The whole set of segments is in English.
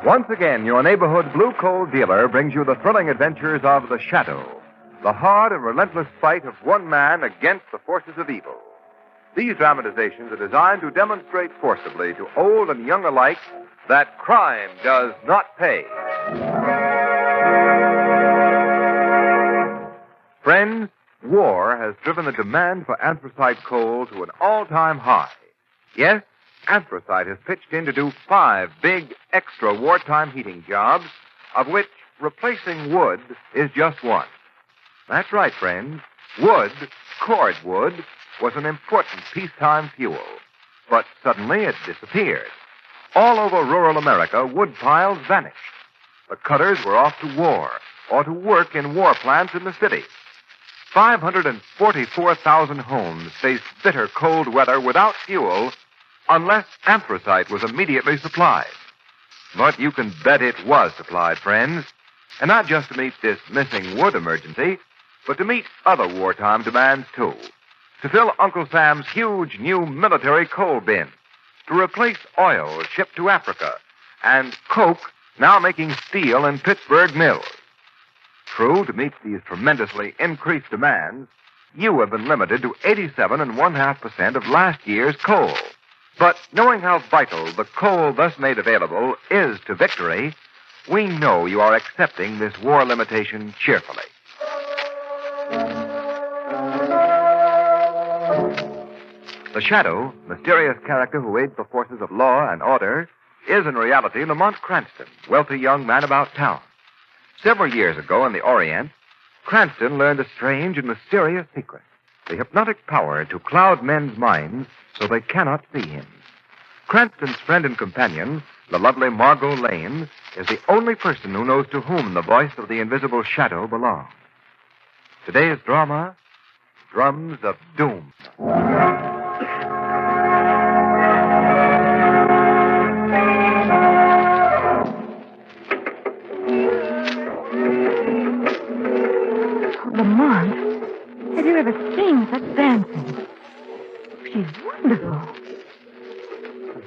Once again, your neighborhood blue coal dealer brings you the thrilling adventures of The Shadow, the hard and relentless fight of one man against the forces of evil. These dramatizations are designed to demonstrate forcibly to old and young alike that crime does not pay. Friends, war has driven the demand for anthracite coal to an all-time high. Yes, anthracite has pitched in to do 5 big extra wartime heating jobs, of which replacing wood is just one. That's right, friends. Wood, cordwood, was an important peacetime fuel. But suddenly it disappeared. All over rural America, wood piles vanished. The cutters were off to war or to work in war plants in the city. 544,000 homes faced bitter cold weather without fuel unless anthracite was immediately supplied. But you can bet it was supplied, friends. And not just to meet this missing wood emergency, but to meet other wartime demands, too. To fill Uncle Sam's huge new military coal bin. To replace oil shipped to Africa. And coke now making steel in Pittsburgh mills. True, to meet these tremendously increased demands, you have been limited to 87.5% of last year's coal. But knowing how vital the coal thus made available is to victory, we know you are accepting this war limitation cheerfully. The Shadow, mysterious character who aids the forces of law and order, is in reality Lamont Cranston, wealthy young man about town. Several years ago in the Orient, Cranston learned a strange and mysterious secret, the hypnotic power to cloud men's minds so they cannot see him. Cranston's friend and companion, the lovely Margot Lane, is the only person who knows to whom the voice of the invisible Shadow belongs. Today's drama, Drums of Doom. Lamont, have you ever seen such dancing? She's wonderful.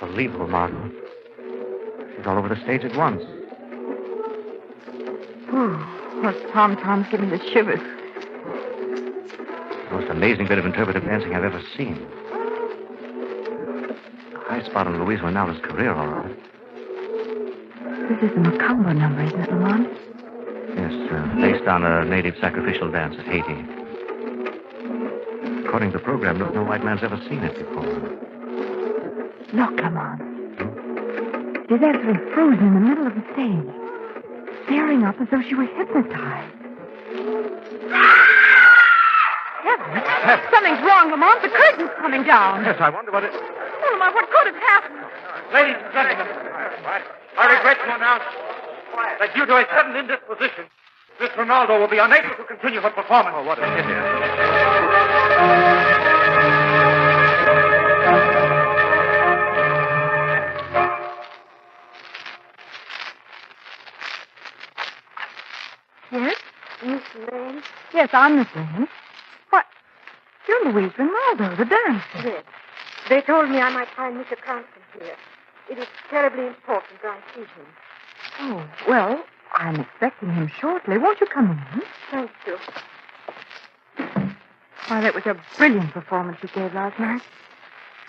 Unbelievable, Margot. She's all over the stage at once. Oh, those tom-toms give me the shivers. The most amazing bit of interpretive dancing I've ever seen. A high spot in Louise Rinaldo's career, all right. This is the Macumba number, isn't it, Lamont? Yes, based on a native sacrificial dance at Haiti. According to the program, no white man's ever seen it before. Look, Lamont. She's actually frozen in the middle of the stage, staring up as though she were hypnotized. Heavens! Something's wrong, Lamont. The curtain's coming down. Yes, I wonder what it... Oh, Lamont, what could have happened? Ladies and gentlemen, I regret to announce that due to a sudden indisposition, Miss Ronaldo will be unable to continue her performance. Oh, what a pity. Yes? Miss Lane? Yes, I'm Miss Lane. What? You're Louise Rinaldo, the dancer. Yes. They told me I might find Mr. Cranston here. It is terribly important that I see him. Oh, well, I'm expecting him shortly. Won't you come in? Thank you. Why, that was a brilliant performance you gave last night.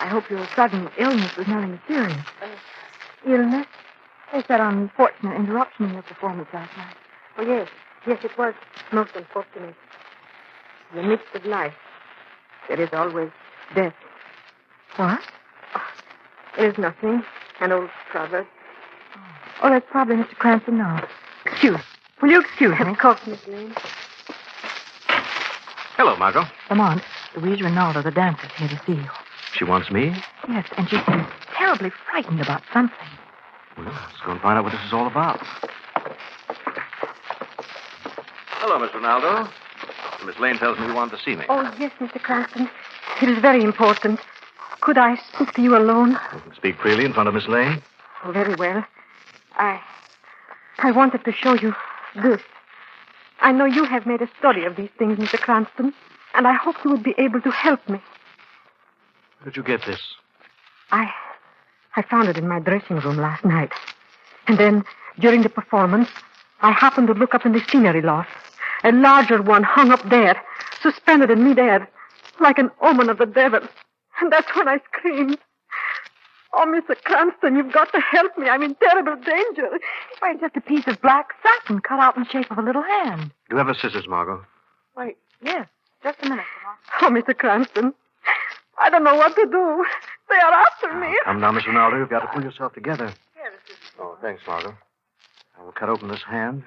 I hope your sudden illness was nothing serious. Illness? There's that unfortunate interruption in your performance last night. Oh, yes. Yes, it was most unfortunate. In the midst of life, there is always death. What? It is nothing. An old proverb. Oh, that's probably Mr. Cranston now. Excuse. Will you excuse me? Of course, Miss Lane. Hello, Margot. Lamont, Louise Rinaldo, the dancer's here to see you. She wants me? Yes, and she seems terribly frightened about something. Well, let's go and find out what this is all about. Hello, Miss Rinaldo. Miss Lane tells me you wanted to see me. Oh, yes, Mr. Cranston. It is very important. Could I speak to you alone? You can speak freely in front of Miss Lane. Oh, very well. I wanted to show you this. I know you have made a study of these things, Mr. Cranston, and I hope you would be able to help me. Where did you get this? I found it in my dressing room last night. And then, during the performance, I happened to look up in the scenery loft. A larger one hung up there, suspended in midair, like an omen of the devil. And that's when I screamed. Oh, Mr. Cranston, you've got to help me. I'm in terrible danger. Why, it's just a piece of black satin cut out in the shape of a little hand. Do you have a scissors, Margot? Wait, yes. Just a minute, come on. Oh, Mr. Cranston, I don't know what to do. They are after me. Come now, Miss Ronaldo. You've got to pull yourself together. Oh, thanks, Margot. I will cut open this hand.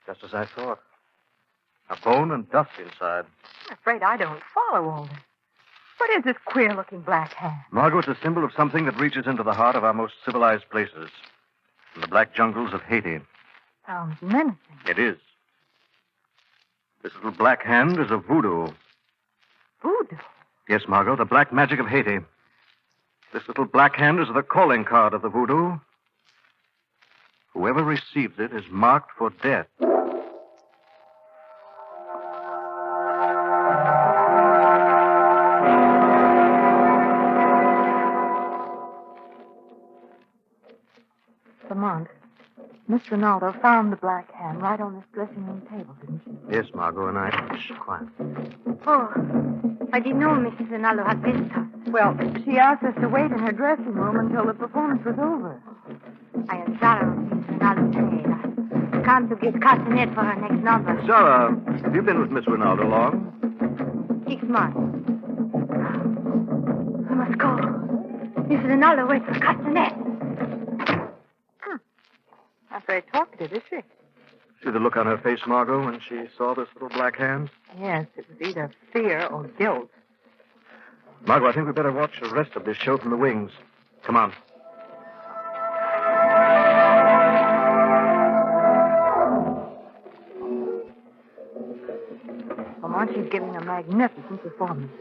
Just as I thought. A bone and dust inside. I'm afraid I don't follow all this. What is this queer-looking black hand? Margot, it's a symbol of something that reaches into the heart of our most civilized places. In the black jungles of Haiti. Sounds menacing. It is. This little black hand is a voodoo. Voodoo? Yes, Margot, the black magic of Haiti. This little black hand is the calling card of the voodoo. Whoever receives it is marked for death. Lamont, Miss Ronaldo found the black hand right on this dressing room table, didn't she? Yes, Margot, and I... Shh, quiet. Oh, I didn't know Mrs. Ronaldo had visitors. Well, she asked us to wait in her dressing room until the performance was over. I am sorry, Mrs. Ronaldo said. I can't to get castanet for her next number. Sarah, have you been with Miss Ronaldo long? 6 months. I must go. Mrs. Ronaldo waits for castanet. Not very talkative, is she? See the look on her face, Margot, when she saw this little black hand? Yes, it was either fear or guilt. Margot, I think we'd better watch the rest of this show from the wings. Come on. Lamont, she's giving a magnificent performance.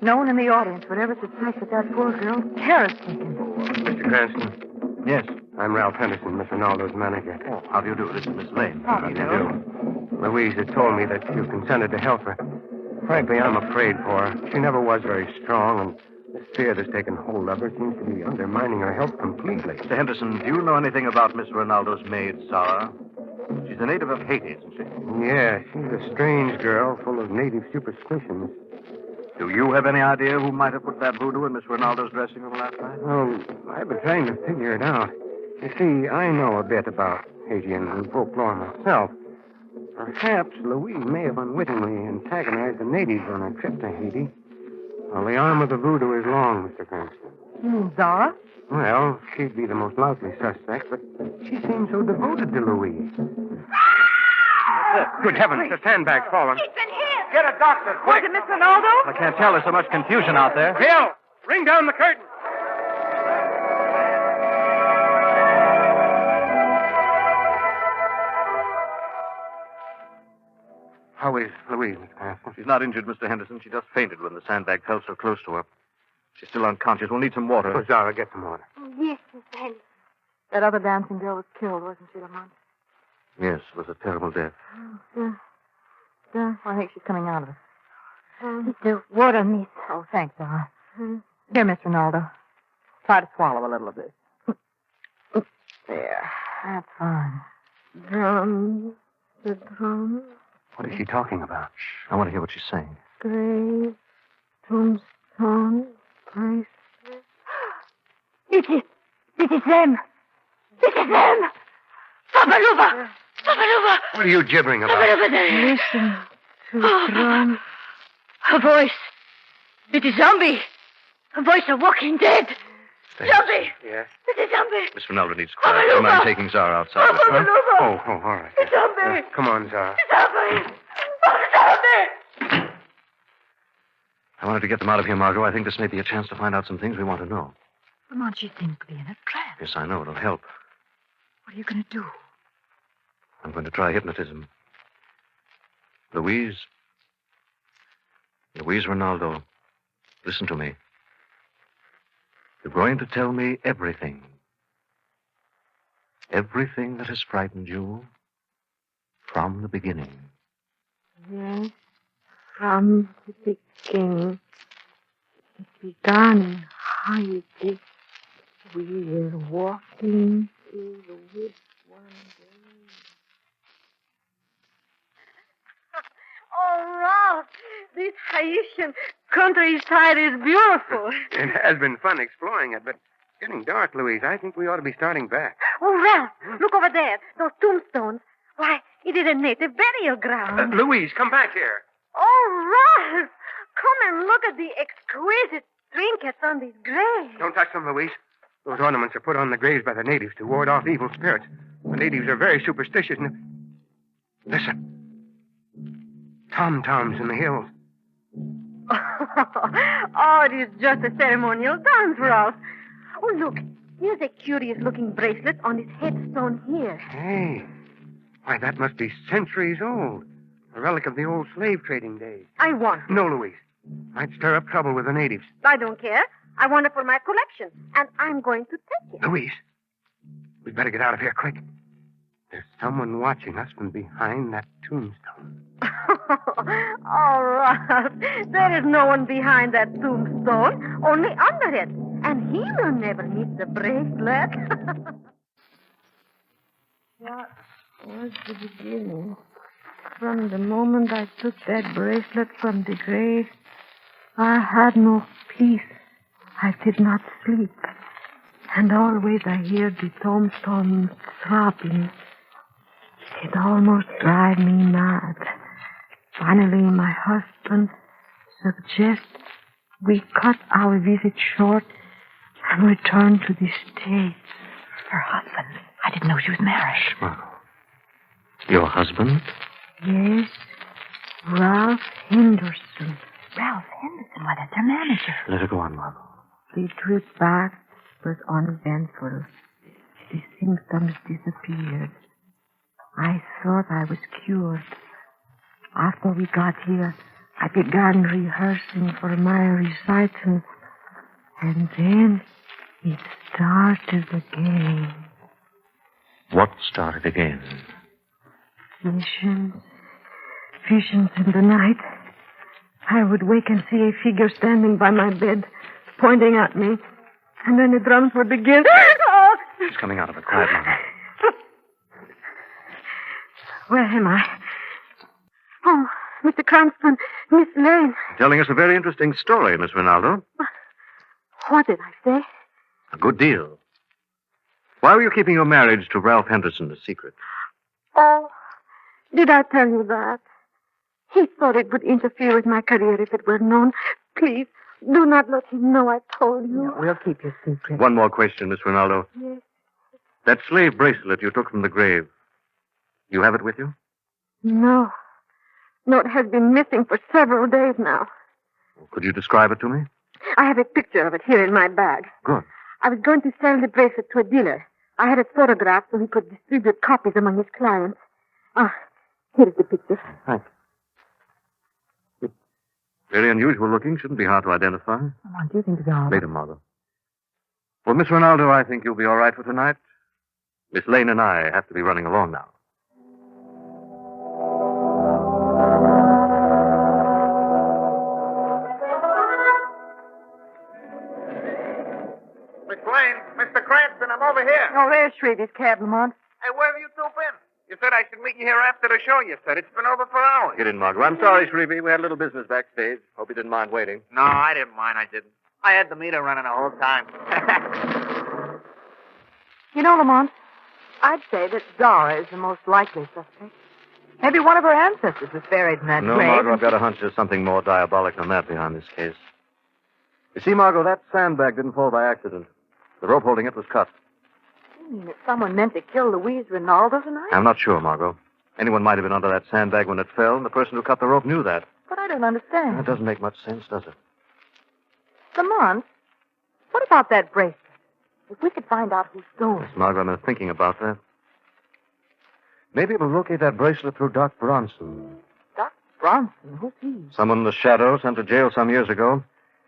No one in the audience would ever suspect that poor girl's terror-stricken. Mr. Cranston. Yes. I'm Ralph Henderson, Miss Ronaldo's manager. Oh, how do you do? This is Miss Lane. How do you do? Louise has told me that you consented to help her. Frankly, I'm afraid for her. She never was very strong, and this fear that's taken hold of her seems to be undermining her health completely. Mr. Henderson, do you know anything about Miss Ronaldo's maid, Sarah? She's a native of Haiti, isn't she? Yeah, she's a strange girl, full of native superstitions. Do you have any idea who might have put that voodoo in Miss Ronaldo's dressing room last night? Well, I've been trying to figure it out. You see, I know a bit about Haitian and folklore myself. Perhaps Louise may have unwittingly antagonized the natives on her trip to Haiti. Well, the arm of the voodoo is long, Mr. Cranston. Zara? Well, she'd be the most likely suspect, but she seems so devoted to Louise. Good heavens, the sandbag's fallen. He's been hit. Get a doctor, Was quick. it Miss Ronaldo? I can't tell. There's so much confusion out there. Bill, ring down the curtain. How is Louise, Mr. Cranston? She's not injured, Mr. Henderson. She just fainted when the sandbag fell so close to her. She's still unconscious. We'll need some water. Oh, Zara, get some water. Yes, Mr. Henderson. That other dancing girl was killed, wasn't she, Lamont? Yes, it was a terrible death. Yeah, I think she's coming out of it. The water, miss. Oh, thanks, Zara. Here, Miss Ronaldo. Try to swallow a little of this. There. That's fine. Drum. The drum. What is she talking about? I want to hear what she's saying. Grave. Tombstone. Bracelet. It is them. It is them. Papaluva. Papaluva. What are you gibbering about? Papaluva there. Listen to drum. A voice. It is zombie. A voice of walking dead. Zombie. Yes? It is zombie. Miss Ronaldo needs quiet. Do you mind taking Zara outside with her? Oh, all right. It's zombie. Come on, Zara. Zombie. Oh, zombie. I wanted to get them out of here, Margot. I think this may be a chance to find out some things we want to know. Lamont, she seems to be in a trance. Yes, I know. It'll help. What are you going to do? I'm going to try hypnotism. Louise Ronaldo, listen to me. You're going to tell me everything. Everything that has frightened you from the beginning. Yes. From the beginning, it began in Haiti. We were walking through the woods one day. Oh, Ralph, this Haitian countryside is beautiful. It has been fun exploring it, but it's getting dark, Louise. I think we ought to be starting back. Oh, Ralph, look over there. Those tombstones. Why, it is a native burial ground. Louise, come back here. Oh, Ralph, come and look at the exquisite trinkets on these graves. Don't touch them, Louise. Those ornaments are put on the graves by the natives to ward off evil spirits. The natives are very superstitious. Listen. Tom-toms in the hills. Oh, it is just a ceremonial dance, Ralph. Oh, look. Here's a curious-looking bracelet on this headstone here. Hey. Why, that must be centuries old. A relic of the old slave trading days. I want it. No, Louise. I'd stir up trouble with the natives. I don't care. I want it for my collection, and I'm going to take it. Louise, we'd better get out of here quick. There's someone watching us from behind that tombstone. All right. There is no one behind that tombstone, only under it. And he will never miss the bracelet. That was the beginning. From the moment I took that bracelet from the grave, I had no peace. I did not sleep. And always I hear the tombstone throbbing. It almost drives me mad. Finally, my husband suggests we cut our visit short and return to the States. Her husband. I didn't know she was married. Well, your husband? Yes, Ralph Henderson. Ralph Henderson. Why, that's her manager. Let her go on, Margot. The trip back was uneventful. The symptoms disappeared. I thought I was cured. After we got here, I began rehearsing for my recital. And then it started again. What started again? Visions in the night. I would wake and see a figure standing by my bed, pointing at me. And then the drums would begin. Oh! She's coming out of it. Quiet, Margot. Where am I? Oh, Mr. Cranston, Miss Lane. Telling us a very interesting story, Miss Rinaldo. What did I say? A good deal. Why were you keeping your marriage to Ralph Henderson a secret? Oh, did I tell you that? He thought it would interfere with my career if it were known. Please, do not let him know I told you. No, we'll keep your secret. One more question, Miss Rinaldo. Yes. That slave bracelet you took from the grave, you have it with you? No. No, it has been missing for several days now. Could you describe it to me? I have a picture of it here in my bag. Good. I was going to sell the bracelet to a dealer. I had it photographed so he could distribute copies among his clients. Ah, here's the picture. Thanks. Very unusual looking. Shouldn't be hard to identify. Come on, do you think it's all right? Later, Margot. Well, Miss Rinaldo, I think you'll be all right for tonight. Miss Lane and I have to be running along now. Miss Lane, Mr. Cranston, I'm over here. Oh, there's Shreve's cab, Lamont. Hey, where have you two been? You said I should meet you here after the show, you said. It's been over for hours. Get in, Margot. I'm sorry, Shrevey. We had a little business backstage. Hope you didn't mind waiting. No, I didn't mind. I didn't. I had the meter running the whole time. You know, Lamont, I'd say that Dora is the most likely suspect. Maybe one of her ancestors was buried in that No, grave. Margot, I've got a hunch there's something more diabolic than that behind this case. You see, Margot, that sandbag didn't fall by accident. The rope holding it was cut. You mean that someone meant to kill Louise Rinaldo tonight? I'm not sure, Margot. Anyone might have been under that sandbag when it fell, and the person who cut the rope knew that. But I don't understand. That doesn't make much sense, does it? Lamont, what about that bracelet? If we could find out who stole it. Yes, Margot, I've been thinking about that. Maybe we'll locate that bracelet through Doc Bronson. Doc Bronson, who's he? Someone in the shadow, sent to jail some years ago.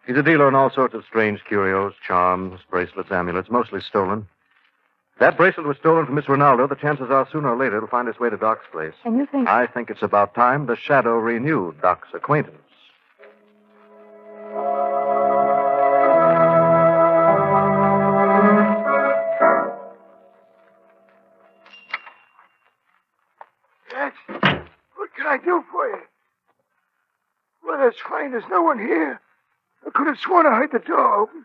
He's a dealer in all sorts of strange curios, charms, bracelets, amulets, mostly stolen. That bracelet was stolen from Miss Ronaldo. The chances are sooner or later it'll find its way to Doc's place. And you think... I think it's about time the Shadow renewed Doc's acquaintance. Yes. What can I do for you? Well, that's fine. There's no one here. I could have sworn I heard the door open.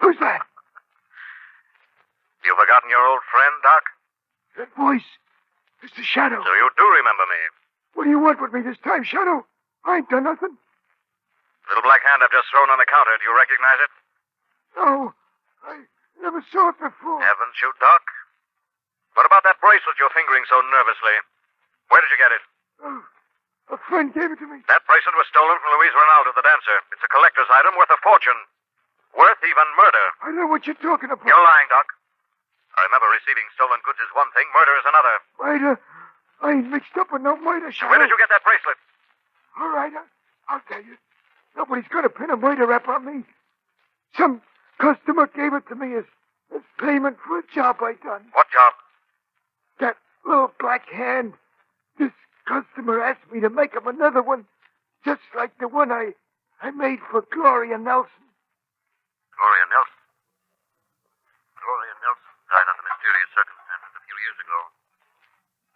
Who's that? You forgotten your old friend, Doc? That voice. It's the Shadow. So you do remember me. What do you want with me this time, Shadow? I ain't done nothing. Little black hand I've just thrown on the counter. Do you recognize it? No. I never saw it before. Haven't you, Doc? What about that bracelet you're fingering so nervously? Where did you get it? Oh, a friend gave it to me. That bracelet was stolen from Louise Ronaldo, the dancer. It's a collector's item worth a fortune. Worth even murder. I know what you're talking about. You're lying, Doc. I remember receiving stolen goods is one thing, murder is another. Murder? I ain't mixed up with no murder, Shadow. Where did you get that bracelet? All right, I'll tell you. Nobody's going to pin a murder rap on me. Some customer gave it to me as payment for a job I done. What job? That little black hand. This customer asked me to make him another one, just like the one I made for Gloria Nelson. Gloria Nelson? Gloria Nelson died under mysterious circumstances a few years ago.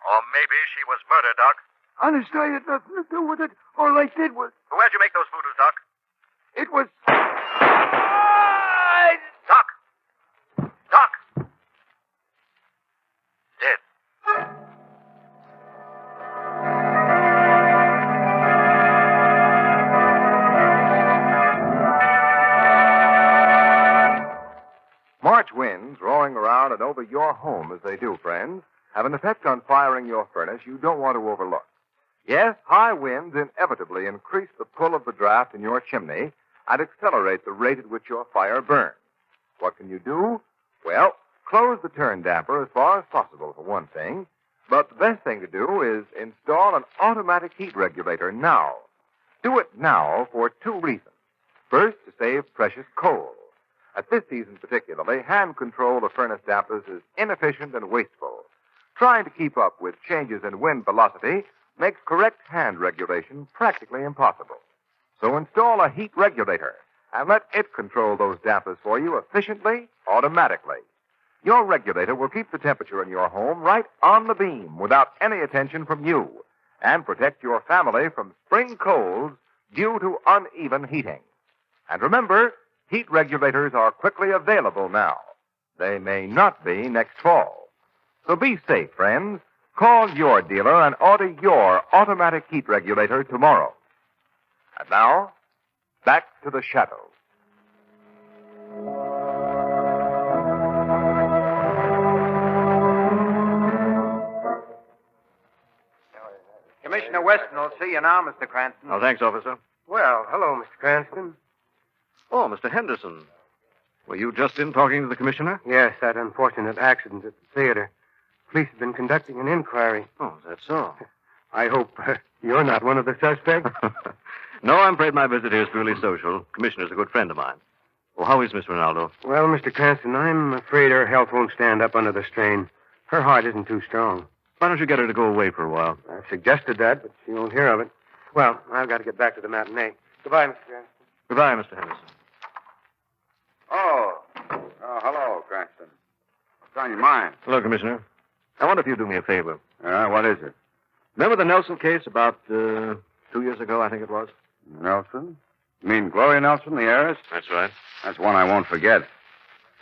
Or maybe she was murdered, Doc. Honest, I had nothing to do with it. All I did was... Where'd you make those voodoos, Doc? It was... Doc! Doc! Dead. March winds roaring around and over your home as they do, friends, have an effect on firing your furnace you don't want to overlook. Yes, high winds inevitably increase the pull of the draft in your chimney and accelerate the rate at which your fire burns. What can you do? Well, close the turn damper as far as possible, for one thing. But the best thing to do is install an automatic heat regulator now. Do it now for two reasons. First, to save precious coal. At this season particularly, hand control of furnace dampers is inefficient and wasteful. Trying to keep up with changes in wind velocity makes correct hand regulation practically impossible. So install a heat regulator and let it control those dampers for you efficiently, automatically. Your regulator will keep the temperature in your home right on the beam without any attention from you and protect your family from spring colds due to uneven heating. And remember, heat regulators are quickly available now. They may not be next fall. So be safe, friends. Call your dealer and order your automatic heat regulator tomorrow. And now, back to the Shadow. Commissioner Weston will see you now, Mr. Cranston. Oh, thanks, officer. Well, hello, Mr. Cranston. Oh, Mr. Henderson. Were you just in talking to the commissioner? Yes, that unfortunate accident at the theater. Police have been conducting an inquiry. Oh, that's so. I hope you're not one of the suspects. No, I'm afraid my visit here is purely social. Commissioner's a good friend of mine. Well, how is Miss Ronaldo? Well, Mr. Cranston, I'm afraid her health won't stand up under the strain. Her heart isn't too strong. Why don't you get her to go away for a while? I've suggested that, but she won't hear of it. Well, I've got to get back to the matinee. Goodbye, Mr. Cranston. Goodbye, Mr. Henderson. Oh, hello, Cranston. What's on your mind? Hello, Commissioner. I wonder if you'd do me a favor. What is it? Remember the Nelson case about 2 years ago, I think it was? Nelson? You mean Gloria Nelson, the heiress? That's right. That's one I won't forget.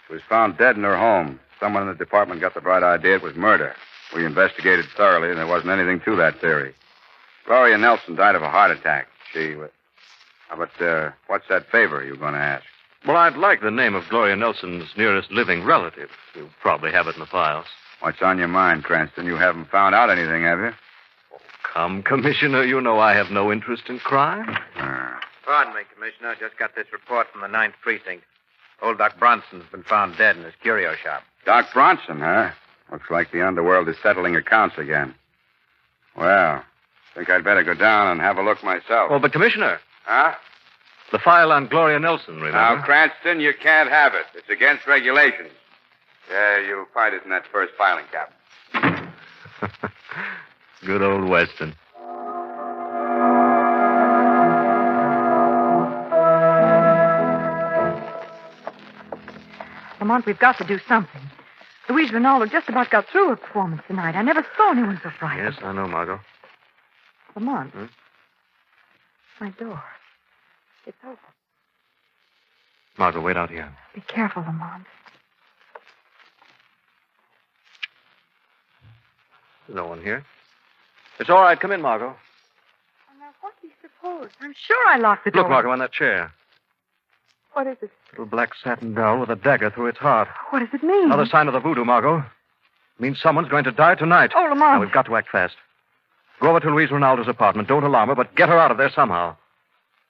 She was found dead in her home. Someone in the department got the bright idea it was murder. We investigated thoroughly, and there wasn't anything to that theory. Gloria Nelson died of a heart attack. But what's that favor you were going to ask? Well, I'd like the name of Gloria Nelson's nearest living relative. You probably have it in the files. What's on your mind, Cranston? You haven't found out anything, have you? Oh, come, Commissioner. You know I have no interest in crime. Pardon me, Commissioner. I just got this report from the 9th Precinct. Old Doc Bronson's been found dead in his curio shop. Doc Bronson, huh? Looks like the underworld is settling accounts again. Well, think I'd better go down and have a look myself. Oh, but Commissioner. Huh? The file on Gloria Nelson, remember? Now, Cranston, you can't have it. It's against regulations. Yeah, you'll find it in that first filing cabinet. Good old Weston. Lamont, we've got to do something. Louise Rinaldo just about got through her performance tonight. I never saw anyone so frightened. Yes, I know, Margot. Lamont. My door. It's open. Margot, wait out here. Be careful, Lamont. There's no one here. It's all right. Come in, Margot. Now, what do you suppose? I'm sure I locked the door. Look, Margot, on that chair. What is it? Little black satin doll with a dagger through its heart. What does it mean? Another sign of the voodoo, Margot. It means someone's going to die tonight. Oh, Lamont. Now, we've got to act fast. Go over to Louise Rinaldo's apartment. Don't alarm her, but get her out of there somehow.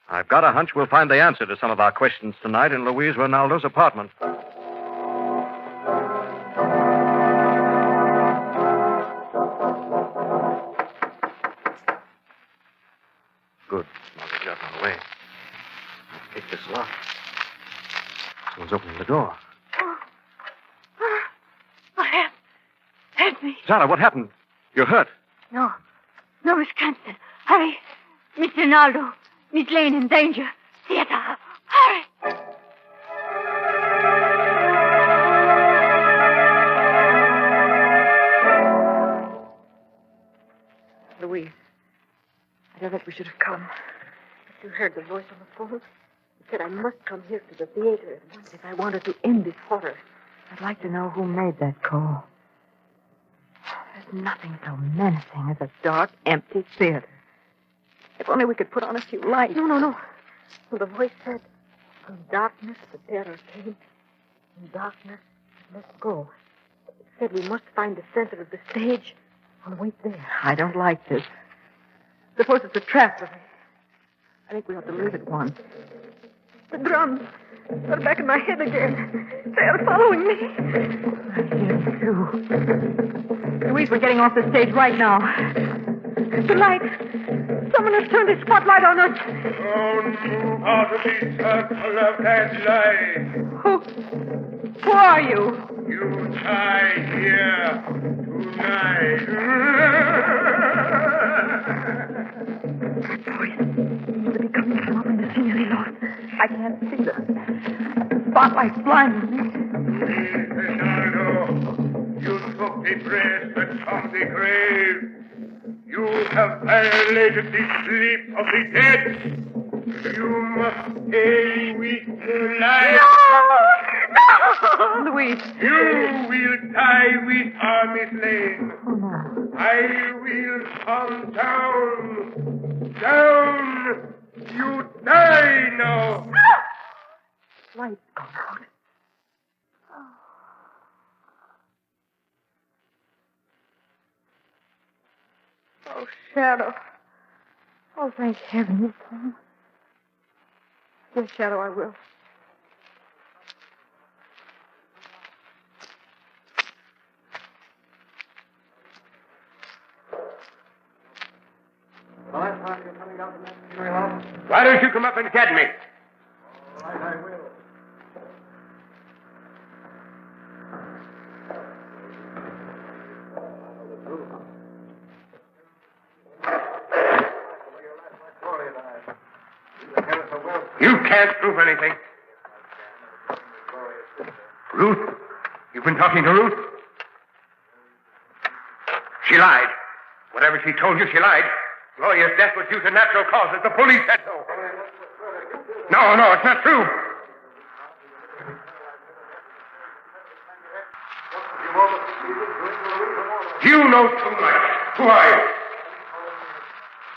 I've got a hunch we'll find the answer to some of our questions tonight in Louise Rinaldo's apartment. Good. Margot, get out of the way. Let's take this lock. Someone's opening the door. My hand. Help me. Zara, what happened? You're hurt. No, Miss Cranston. Hurry. Miss Rinaldo. Miss Lane in danger. Theater. Hurry. Louise, I don't think we should have come. But you heard the voice on the phone. It said I must come here to the theater at once if I wanted to end this horror. I'd like to know who made that call. There's nothing so menacing as a dark, empty theater. If only we could put on a few lights. No. Well, the voice said, from darkness the terror came. From darkness, let's go. It said we must find the center of the stage and wait there. I don't like this. Suppose it's a trap for me. I think we ought to leave at once. The drums. They're back in my head again. They are following me. I hear them, too. Louise, we're getting off the stage right now. The light. Someone has turned his spotlight on us. Don't move out of the circle of that light. Who are you? You die here tonight. That voice seems to be coming from up in the scenery loft. I can't see the spotlight's blinding me. Rinaldo, you took the bracelet from the grave. You have violated the sleep of the dead. You must pay with your life. No! Louise. You will die with Miss Lane. Oh, no. I will come down. Down. You die now. Light's gone out. Oh, Shadow. Oh, thank heaven you've come. Yes, Shadow, I will. Why don't you come up and get me? All right, I will. You can't prove anything. Ruth? You've been talking to Ruth? She lied. Whatever she told you, she lied. Gloria's death was due to natural causes. The police said so. No, it's not true. You know too much. Who are you?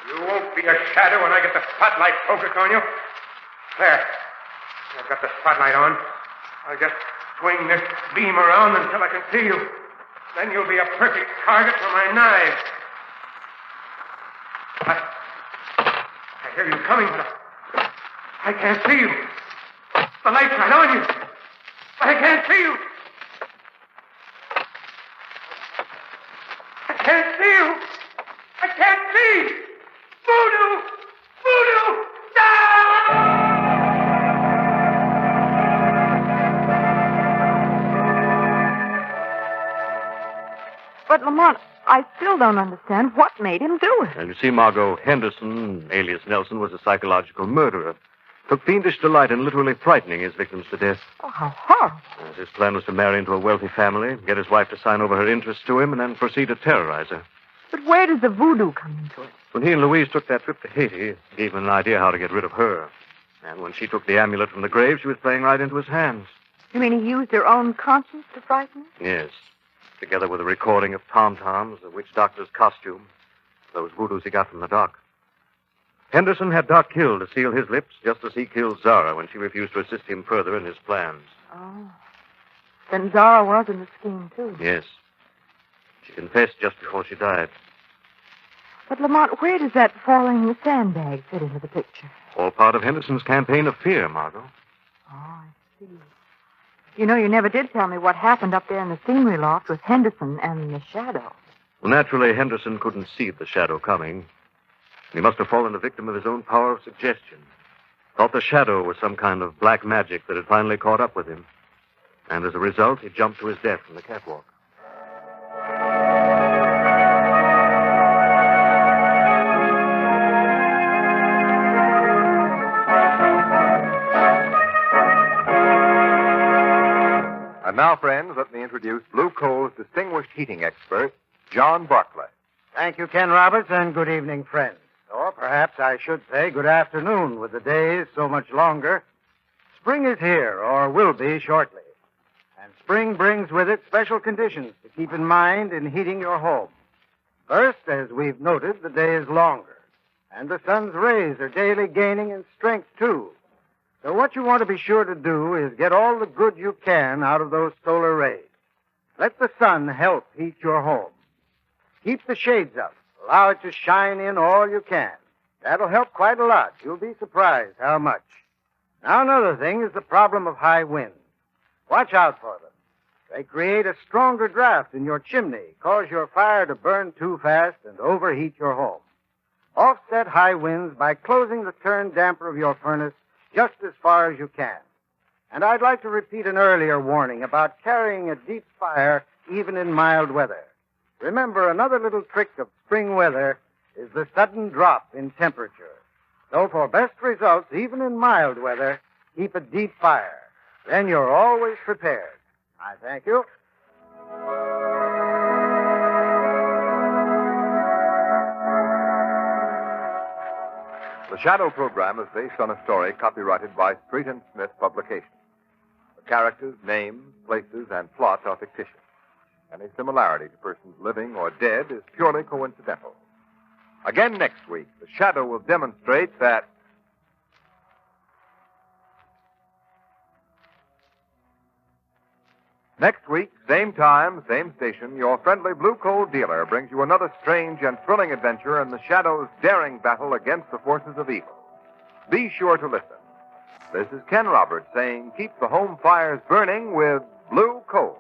You won't be a shadow when I get the spotlight focused on you. There. I've got the spotlight on. I'll just swing this beam around until I can see you. Then you'll be a perfect target for my knife. I hear you coming, but I can't see you. The light's right on you. But I can't see you. I can't see you. I can't see. Voodoo! Voodoo! But, Lamont, I still don't understand what made him do it. And you see, Margot, Henderson, alias Nelson, was a psychological murderer. Took fiendish delight in literally frightening his victims to death. Oh, how horrible. His plan was to marry into a wealthy family, get his wife to sign over her interests to him, and then proceed to terrorize her. But where does the voodoo come into it? When he and Louise took that trip to Haiti, it gave him an idea how to get rid of her. And when she took the amulet from the grave, she was playing right into his hands. You mean he used her own conscience to frighten her? Yes. Together with a recording of tom-toms, a witch doctor's costume, those voodoos he got from the doc. Henderson had Doc killed to seal his lips, just as he killed Zara when she refused to assist him further in his plans. Oh. Then Zara was in the scheme, too. Yes. She confessed just before she died. But, Lamont, where does that falling the sandbag fit into the picture? All part of Henderson's campaign of fear, Margot. Oh, I see. You know, you never did tell me what happened up there in the scenery loft with Henderson and the shadow. Well, naturally, Henderson couldn't see the shadow coming. He must have fallen the victim of his own power of suggestion. Thought the shadow was some kind of black magic that had finally caught up with him. And as a result, he jumped to his death from the catwalk. And now, friends, let me introduce Blue Coal's distinguished heating expert, John Barclay. Thank you, Ken Roberts, and good evening, friends. Or perhaps I should say good afternoon, with the days so much longer. Spring is here, or will be shortly. And spring brings with it special conditions to keep in mind in heating your home. First, as we've noted, the day is longer. And the sun's rays are daily gaining in strength, too. So what you want to be sure to do is get all the good you can out of those solar rays. Let the sun help heat your home. Keep the shades up. Allow it to shine in all you can. That'll help quite a lot. You'll be surprised how much. Now, another thing is the problem of high winds. Watch out for them. They create a stronger draft in your chimney, cause your fire to burn too fast, and overheat your home. Offset high winds by closing the turn damper of your furnace just as far as you can. And I'd like to repeat an earlier warning about carrying a deep fire even in mild weather. Remember, another little trick of spring weather is the sudden drop in temperature. So for best results, even in mild weather, keep a deep fire. Then you're always prepared. I thank you. The Shadow program is based on a story copyrighted by Street and Smith Publications. The characters, names, places, and plot are fictitious. Any similarity to persons living or dead is purely coincidental. Again next week, The Shadow will demonstrate that next week, same time, same station, your friendly Blue Coal dealer brings you another strange and thrilling adventure in The Shadow's daring battle against the forces of evil. Be sure to listen. This is Ken Roberts saying keep the home fires burning with Blue Coal.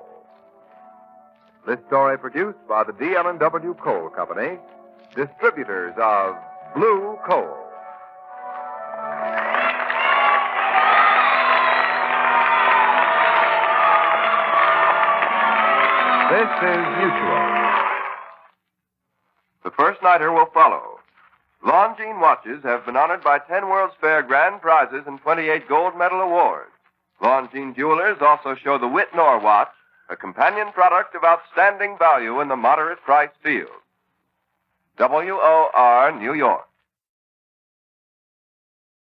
This story produced by the DL&W Coal Company, distributors of Blue Coal. This is Mutual. The first nighter will follow. Longines watches have been honored by 10 World's Fair grand prizes and 28 gold medal awards. Longines jewelers also show the Whitnor watch, a companion product of outstanding value in the moderate price field. WOR, New York.